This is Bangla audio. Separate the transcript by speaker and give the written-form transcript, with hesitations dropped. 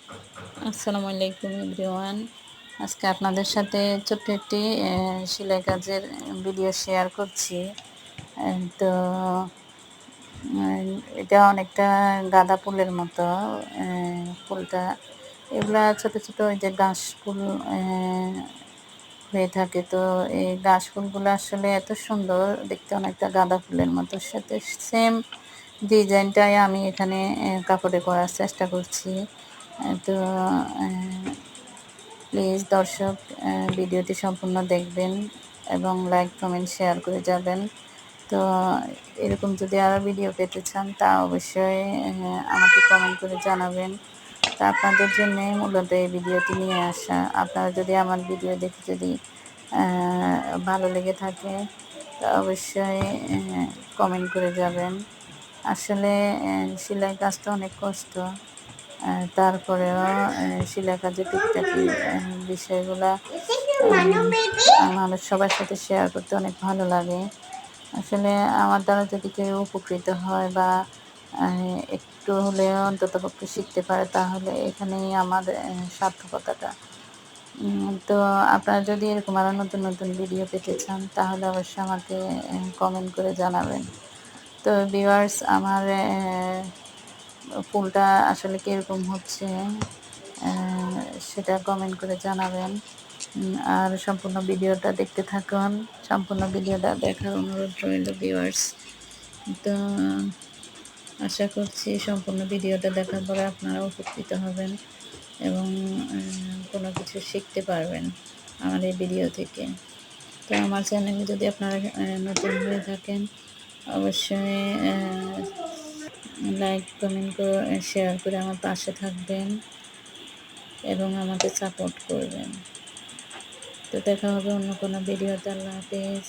Speaker 1: আসসালামু আলাইকুম এভরিওয়ান। আজকে আপনাদের সাথে ছোট্ট একটি সেলাই কাজের ভিডিও শেয়ার করছি। তো এটা অনেকটা গাঁদা ফুলের মতো। ফুলটা এগুলা ছোট ছোট ওই যে ঘাস ফুল হয়ে থাকে। তো এই ঘাস ফুলগুলো আসলে এত সুন্দর দেখতে, অনেকটা গাঁদা ফুলের মতো। সাথে সেম ডিজাইনটাই আমি এখানে কাপড়ে করার চেষ্টা করছি। তো প্লিজ দর্শক, ভিডিওটি সম্পূর্ণ দেখবেন এবং লাইক কমেন্ট শেয়ার করে যাবেন। তো এরকম যদি আরও ভিডিও পেতে চান তা অবশ্যই আমাকে কমেন্ট করে জানাবেন। তা আপনাদের জন্যে মূলত এই ভিডিওটি নিয়ে আসা। আপনারা যদি আমার ভিডিও দেখে যদি ভালো লেগে থাকে তা অবশ্যই কমেন্ট করে যাবেন। আসলে সেলাই কাজটা অনেক কষ্ট। তারপরেও সেলাই কাজের টুকিটাকি বিষয়গুলা আমার সবার সাথে শেয়ার করতে অনেক ভালো লাগে। আসলে আমার দ্বারা যদি কেউ উপকৃত হয় বা একটু হলেও অন্ততপক্ষে শিখতে পারে, তাহলে এখানেই আমার সার্থকতাটা। তো আপনারা যদি এরকম আরও নতুন নতুন ভিডিও পেতে চান তাহলে অবশ্যই আমাকে কমেন্ট করে জানাবেন। তো ভিউয়ার্স, আমার ফুলটা আসলে কীরকম হচ্ছে সেটা কমেন্ট করে জানাবেন। আর সম্পূর্ণ ভিডিওটা দেখতে থাকুন। সম্পূর্ণ ভিডিওটা দেখার অনুরোধ রইল ভিউয়ার্স। তো আশা করছি সম্পূর্ণ ভিডিওটা দেখার পরে আপনারা উপকৃত হবেন এবং কোনো কিছু শিখতে পারবেন আমার এই ভিডিও থেকে। তো আমার চ্যানেলে যদি আপনারা নতুন হয়ে থাকেন অবশ্যই লাইক কমেন্ট করে শেয়ার করে আমার পাশে থাকবেন এবং আমাকে সাপোর্ট করবেন। তো দেখা হবে অন্য কোনো ভিডিওতে। আল্লাহ হাফেজ।